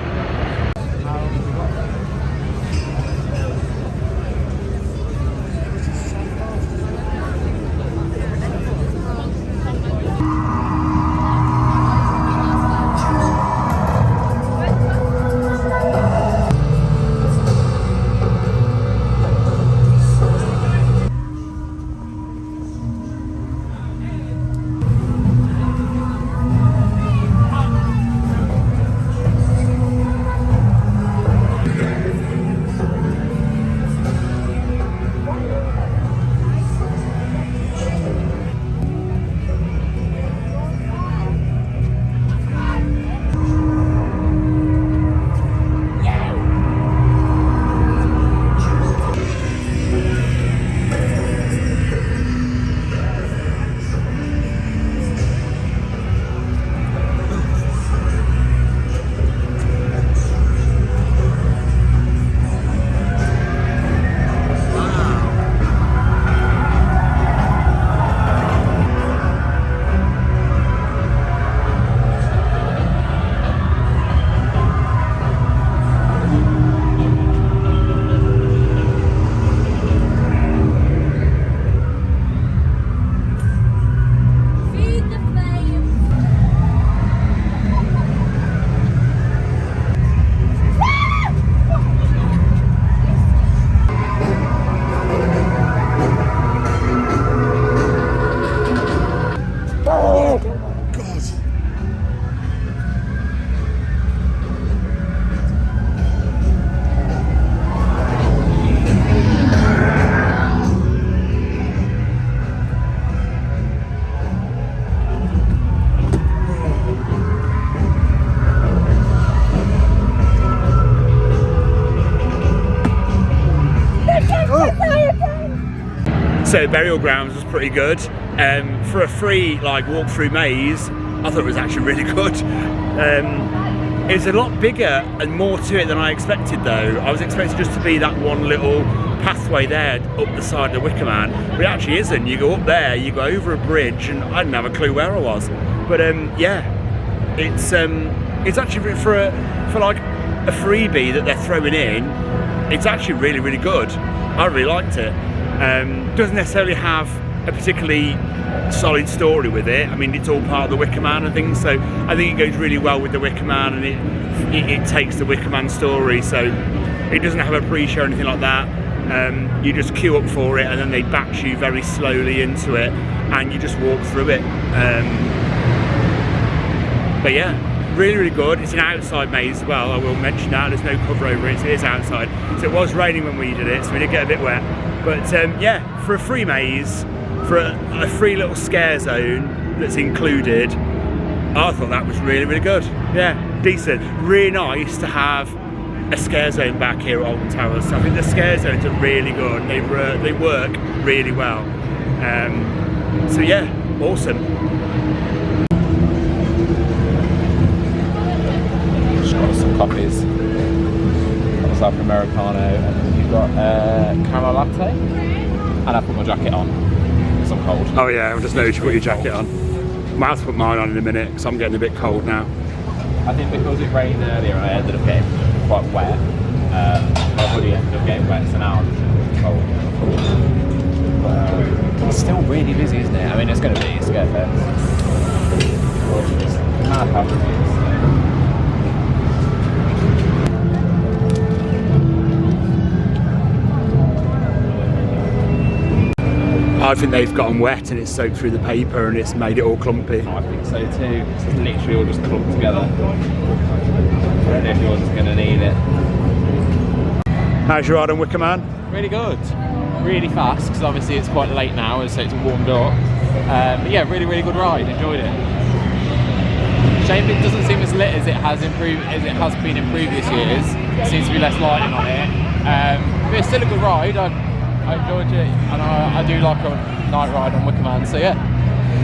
So burial grounds was pretty good. For a free walk-through maze, I thought it was actually really good. It's a lot bigger and more to it than I expected though. I was expecting just to be that one little pathway there up the side of Wickerman, but it actually isn't. You go up there, you go over a bridge, and I didn't have a clue where I was. But yeah, it's actually for like a freebie that they're throwing in. It's actually really, really good. I really liked it. Doesn't necessarily have a particularly solid story with it. I mean, it's all part of the Wickerman and things, so I think it goes really well with the Wickerman, and it takes the Wickerman story, so it doesn't have a pre-show or anything like that. You just queue up for it, and then they batch you very slowly into it, and you just walk through it. But yeah, really, really good. It's an outside maze as well, I will mention that. There's no cover over it, so it is outside. So it was raining when we did it, so we did get a bit wet. But yeah, for a free maze, for a free little scare zone that's included, I thought that was really, really good. Yeah, decent. Really nice to have a scare zone back here at Alton Towers. So I think the scare zones are really good. They work really well. So yeah, awesome. Just got some coffees. Got myself an Americano, and then you've got caramel latte and I put my jacket on because I'm cold. Oh yeah, I just noticed you put your jacket on. Might have to put mine on in a minute because I'm getting a bit cold now. I think because it rained earlier, I ended up getting quite wet. My hoodie ended up getting wet, so now I'm just cold. It's still really busy, isn't it? I mean, it's going to be a Scarefest. It's mad how busy it is. I think they've gotten wet and it's soaked through the paper and it's made it all clumpy. I think so too. It's literally all just clumped together. And everyone's going to need it. How's your ride on Wickerman? Really good. Really fast, because obviously it's quite late now, so it's warmed up. But yeah, really, really good ride. Enjoyed it. Shame it doesn't seem as lit as it has been in previous years. There seems to be less lighting on it. But it's still a good ride. I enjoyed it, and I do like a night ride on Wickerman. So yeah.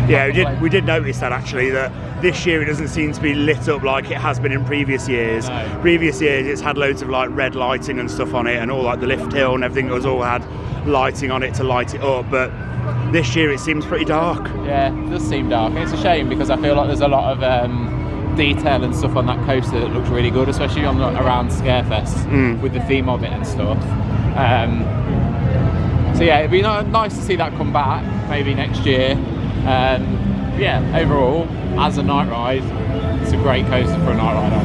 Yeah, we did notice that actually, that this year it doesn't seem to be lit up like it has been in previous years. No. Previous years it's had loads of like red lighting and stuff on it, and all like the lift hill and everything was all had lighting on it to light it up, but this year it seems pretty dark. Yeah, it does seem dark. It's a shame because I feel like there's a lot of detail and stuff on that coaster that looks really good, especially on around Scarefest with the theme of it and stuff. So yeah, it'd be nice to see that come back maybe next year. Yeah, overall, as a night ride, it's a great coaster for a night ride on.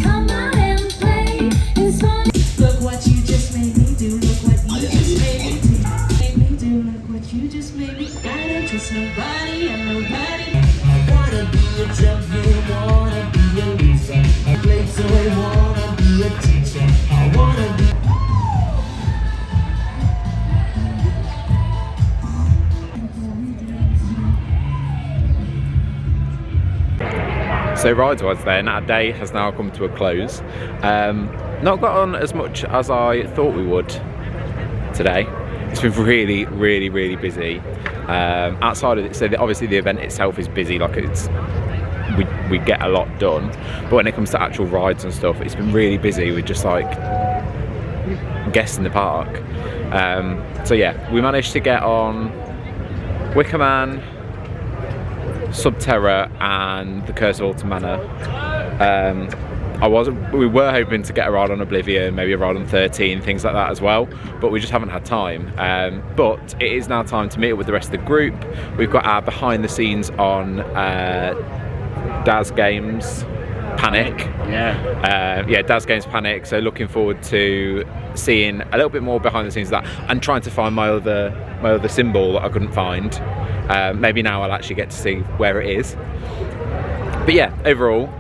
Come out and play. It's fun. Look what you just made me do. Look what you just made me do. Made me do. Look what you just made me. I don't trust nobody and nobody. I wanna be a champion. Wanna be a loser. I play so I wanna be a teacher. I wanna be. So rides-wise then, our day has now come to a close. Not got on as much as I thought we would today. It's been really, really, really busy. Outside of it, so obviously the event itself is busy, like we get a lot done. But when it comes to actual rides and stuff, it's been really busy with just like guests in the park. So yeah, we managed to get on Wickerman, Subterra and the Curse of Alton Manor. We were hoping to get a ride on Oblivion, maybe a ride on 13, things like that as well, but we just haven't had time. But it is now time to meet up with the rest of the group. We've got our behind the scenes on Daz Games Panic. Yeah, Daz Games Panic. So looking forward to seeing a little bit more behind the scenes of that, and trying to find my other symbol that I couldn't find. Maybe now I'll actually get to see where it is. But yeah, overall,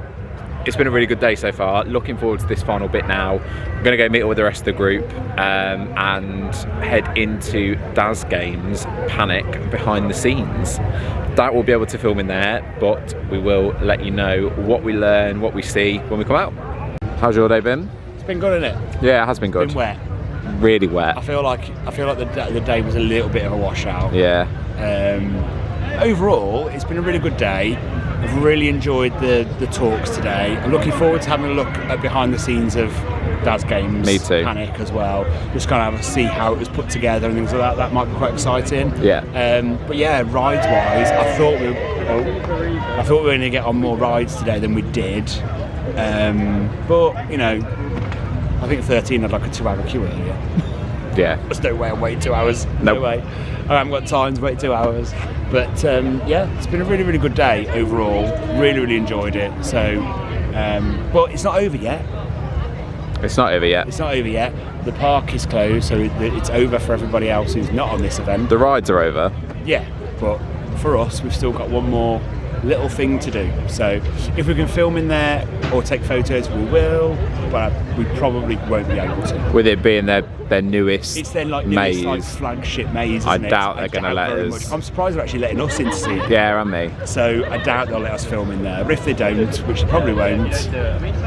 it's been a really good day so far. Looking forward to this final bit now. I'm going to go meet up with the rest of the group and head into Daz Games Panic behind the scenes. That will be able to film in there, but we will let you know what we learn, what we see when we come out. How's your day been? It's been good, isn't it? Yeah, it has been good. Been wet. Really wet. I feel like the day was a little bit of a washout. Yeah. Overall, it's been a really good day. I've really enjoyed the talks today. I'm looking forward to having a look at behind the scenes of Daz Games Me too. Panic as well. Just kind of see how it was put together and things like that. That might be quite exciting. Yeah. But yeah, rides wise, I thought we were going to get on more rides today than we did. But you know, I think 13 had like a 2-hour queue earlier. Yeah. There's no way I'm waiting 2 hours. No Nope. way. I haven't got time to wait 2 hours. But yeah, it's been a really, really good day overall. Really, really enjoyed it. So, but it's not over yet. It's not over yet. It's not over yet. The park is closed, so it's over for everybody else who's not on this event. The rides are over. Yeah, but for us, we've still got one more little thing to do. So if we can film in there or take photos, we will, but we probably won't be able to. With it being their newest It's their like maze. newest like flagship maze. I Isn't doubt it? they're going to let very us. much. I'm surprised they're actually letting us in to see it. Yeah, and me. So I doubt they'll let us film in there. But if they don't, which they probably won't,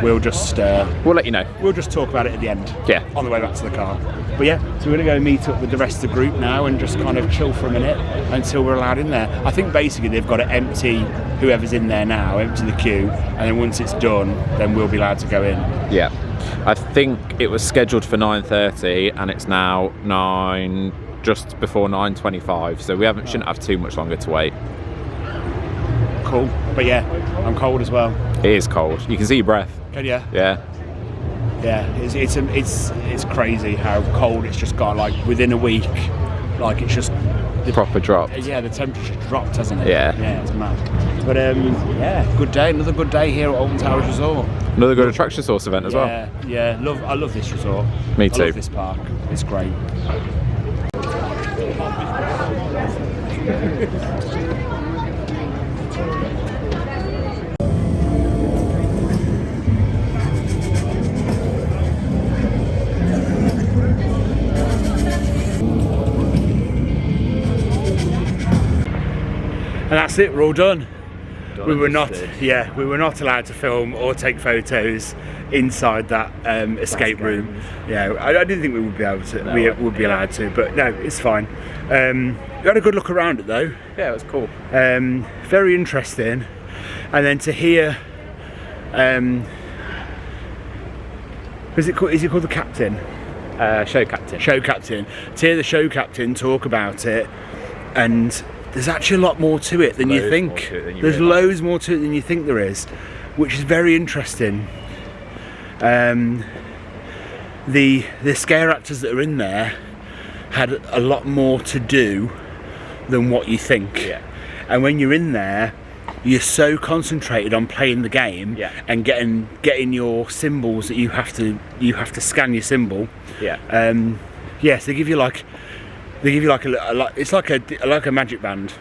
we'll just We'll let you know. we'll just talk about it at the end. Yeah. On the way back to the car. But yeah, so we're going to go meet up with the rest of the group now and just kind of chill for a minute until we're allowed in there. I think basically they've got to empty whoever's in there now, empty the queue, and then once it's done, then we'll be allowed to go in. Yeah. I think it was scheduled for 9:30 and it's now just before 9:25, so we shouldn't have too much longer to wait. Cool. But yeah, I'm cold as well. It is cold. You can see your breath. Can you? Yeah. Yeah, it's crazy how cold it's just got, like within a week, like it's just Proper dropped. Yeah, the temperature dropped, hasn't it? Yeah. Yeah, it's mad. But yeah, good day, another good day here at Alton Towers Resort. Another good attraction source event as well. Yeah, I love this resort. Me too. I love this park. It's great. And that's it, we're all done. We were not allowed to film or take photos inside that escape room. Yeah, I didn't think we would be able to. We would be allowed to, but no, it's fine. We had a good look around it though. Yeah, it was cool. Very interesting, and then to hear, is it called the captain? Show captain. Show captain. To hear the show captain talk about it, and there's actually a lot more to it than you think. There's loads more to it than you think there is, which is very interesting. The scare actors that are in there had a lot more to do than what you think. Yeah. And when you're in there, you're so concentrated on playing the game and getting your symbols that you have to scan your symbol. Yeah. Yes, they give you like it's like a magic band.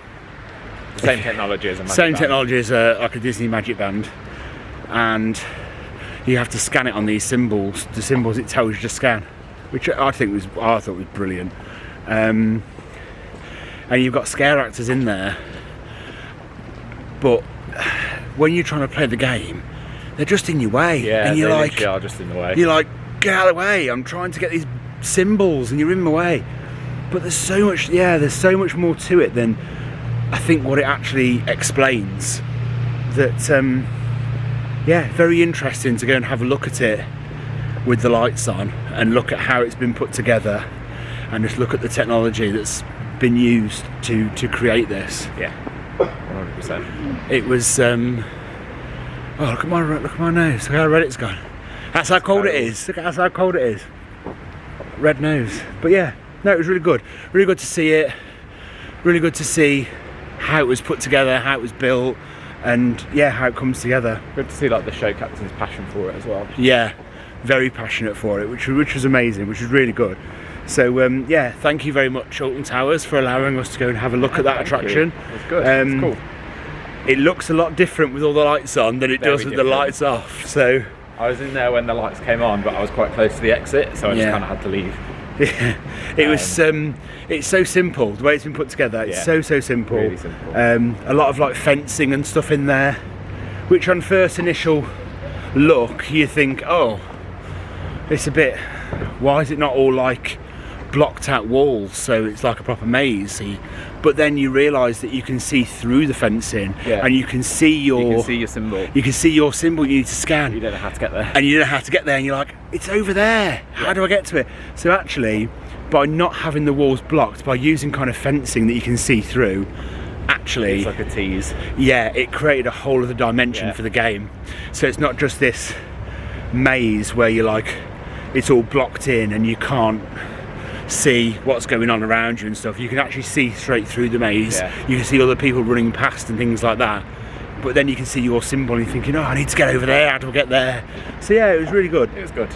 Same technology as a magic Same band. technology as like a Disney magic band, and you have to scan it on these symbols. The symbols it tells you to scan, which I thought was brilliant. And you've got scare actors in there, but when you're trying to play the game, they're just in your way. Yeah, and you're they like, literally are just in the way. you're like, get out of the way! I'm trying to get these symbols, and you're in my way. But there's so much more to it than I think what it actually explains. That very interesting to go and have a look at it with the lights on and look at how it's been put together and just look at the technology that's been used to create this. Yeah, 100%. It was look at my nose. Look how red it's gone. That's how cold it is. That's how cold it is. Red nose. But yeah. No, it was really good. Really good to see it. Really good to see how it was put together, how it was built, and yeah, how it comes together. Good to see like the show captain's passion for it as well. Yeah, very passionate for it, which was amazing, which was really good. So yeah, thank you very much, Alton Towers, for allowing us to go and have a look at that attraction. It's good. It's cool. It looks a lot different with all the lights on than it does with the lights off. So I was in there when the lights came on, but I was quite close to the exit, so I just kind of had to leave. Yeah, it was. It's so simple the way it's been put together. It's so simple. Really simple. A lot of like fencing and stuff in there, which on first initial look you think, oh, it's a bit. Why is it not all like blocked out walls? So it's like a proper maze. But then you realise that you can see through the fencing, and you can see your symbol. You can see your symbol you need to scan. You don't know how to get there. And you don't know how to get there, and you're like, it's over there. How do I get to it? So actually, by not having the walls blocked, by using kind of fencing that you can see through, actually, it's like a tease. Yeah, it created a whole other dimension for the game. So it's not just this maze where you're like, it's all blocked in and you can't see what's going on around you and stuff. You can actually see straight through the maze. You can see other people running past and things like that, but then you can see your symbol and you're thinking, oh, I need to get over there, how do I get there? So yeah, it was really good. It was good.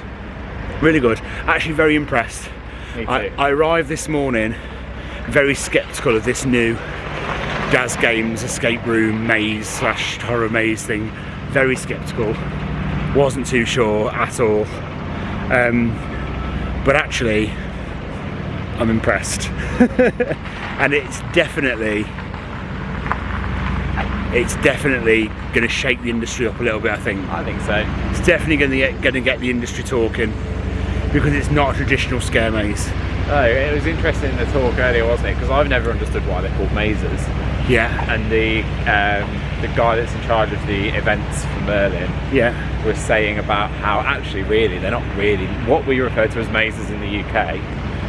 Really good. Actually very impressed. Me too. I arrived this morning very sceptical of this new Daz Games escape room maze / horror maze thing. Very sceptical. Wasn't too sure at all. But actually I'm impressed. And it's definitely going to shake the industry up a little bit, I think. I think so. It's definitely going to get the industry talking, because it's not a traditional scare maze. Oh, it was interesting in the talk earlier, wasn't it? Because I've never understood why they're called mazes. Yeah. And the guy that's in charge of the events for Merlin Yeah. was saying about how actually really they're not really what we refer to as mazes in the UK,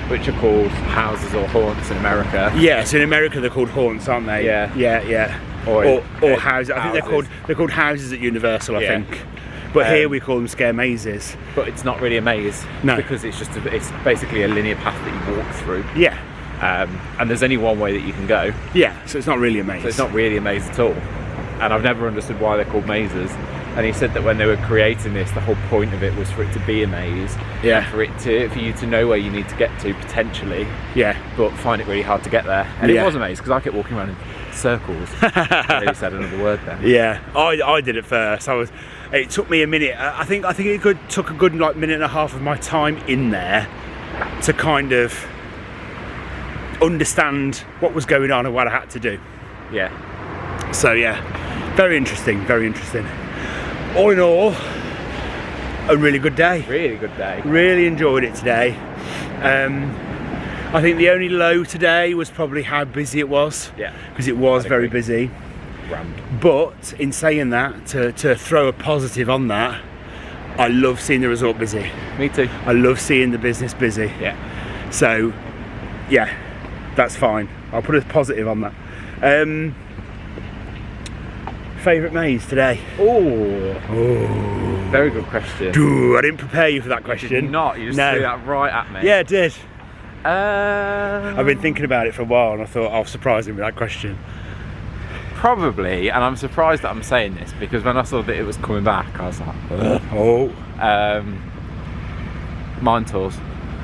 which are called houses or haunts in America. Yeah, so in America they're called haunts, aren't they? Yeah. Yeah, yeah. Or houses. I think they're called houses at Universal, I think. But here we call them Scaremazes. But it's not really a maze. No. Because it's just it's basically a linear path that you walk through. Yeah. And there's only one way that you can go. Yeah, so it's not really a maze. So it's not really a maze at all. And I've never understood why they're called mazes. And he said that when they were creating this, the whole point of it was for it to be a maze. Yeah. And for you to know where you need to get to potentially. Yeah. But find it really hard to get there. And Yeah. it was a maze because I kept walking around in circles. I really said another word there. Yeah, I did it first. It took me a minute. I think it took a good minute and a half of my time in there to kind of understand what was going on and what I had to do. Yeah. So yeah, very interesting, very interesting. All in all, a really good day. Really good day. Really enjoyed it today. I think the only low today was probably how busy it was. Yeah. Because it was I'd very agree. busy. Rammed. But in saying that, to throw a positive on that, I love seeing the resort busy. Me too. I love seeing the business busy. Yeah. So, yeah, that's fine. I'll put a positive on that. Favourite maze today? Oh. Very good question. Ooh, I didn't prepare you for that question. Did not. You just No. threw that right at me. Yeah, I did. I've I've been thinking about it for a while and I thought I'll surprise him with that question. Probably, and I'm surprised that I'm saying this because when I saw that it was coming back, I was like, ugh. Oh. Mine Tours.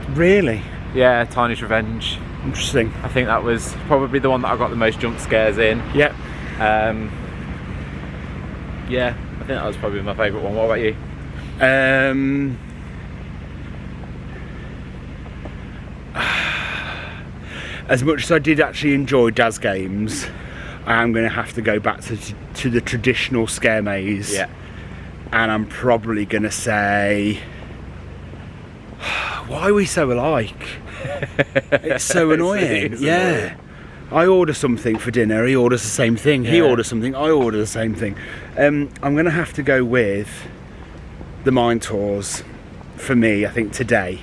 Really? Yeah, Tiny's Revenge. Interesting. I think that was probably the one that I got the most jump scares in. Yep. Yeah, I think that was probably my favourite one. What about you? As much as I did actually enjoy Daz Games, I am going to have to go back to the traditional Scaremaze. Yeah. And I'm probably going to say, why are we so alike? It's so annoying. It is Yeah. annoying. I order something for dinner, he orders the same thing. He Yeah. orders something, I order the same thing. I'm going to have to go with the Mine Tours for me, I think, today.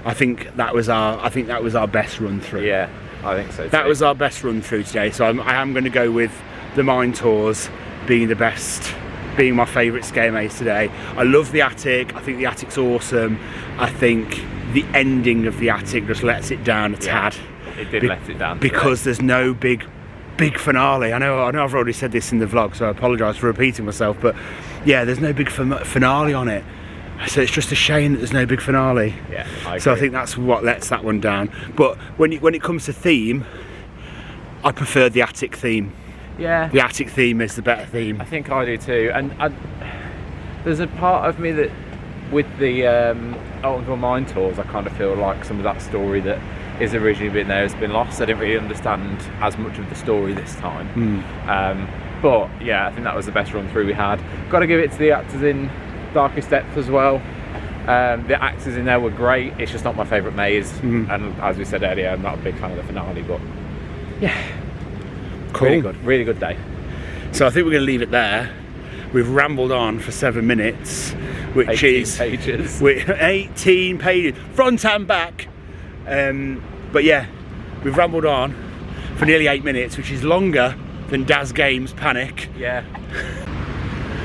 I think that was our best run through. Yeah, I think so too. That was our best run through today, so I am going to go with the Mine Tours being the best, being my favourite Scaremaze today. I love the attic. I think the attic's awesome. I think the ending of the attic just lets it down a tad. It did let it down because there's no big finale. I know I've already said this in the vlog, so I apologise for repeating myself, but yeah, there's no big finale on it. So it's just a shame that there's no big finale. Yeah, I agree. So I think that's what lets that one down. But when it comes to theme, I prefer the attic theme. Yeah. The attic theme is the better theme. I think I do too. And there's a part of me that, with the Alton Mine Tours, I kind of feel like some of that story that is originally been there has been lost. I didn't really understand as much of the story this time. But yeah, I think that was the best run through we had. Got to give it to the actors in Darkest Depth as well. The actors in there were great. It's just not my favourite maze, and as we said earlier, I'm not a big fan of the finale, but yeah, Cool. really good day. So I think we're going to leave it there. We've rambled on for 7 minutes, which 18 is pages. 18 pages, front and back. But yeah, we've rambled on for nearly 8 minutes, which is longer than Daz Games Panic. Yeah.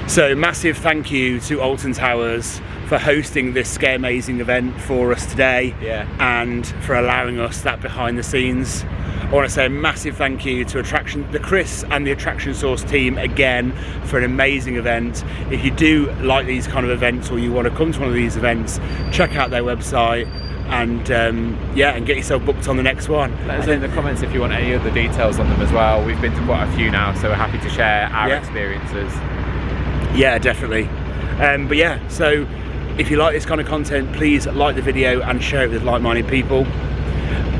So massive thank you to Alton Towers for hosting this Scaremazing event for us today. Yeah. And for allowing us that behind the scenes. I want to say a massive thank you to the Chris and the Attraction Source team again for an amazing event. If you do like these kind of events, or you want to come to one of these events, check out their website and yeah, and get yourself booked on the next one. Let us know in the comments if you want any other details on them as well. We've been to quite a few now, so we're happy to share our experiences. Yeah, definitely. But yeah, so if you like this kind of content, please like the video and share it with like-minded people.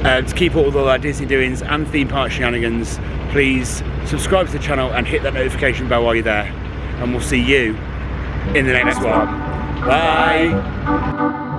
To keep up with all our Disney doings and theme park shenanigans, please subscribe to the channel and hit that notification bell while you're there. And we'll see you in the next one. Bye.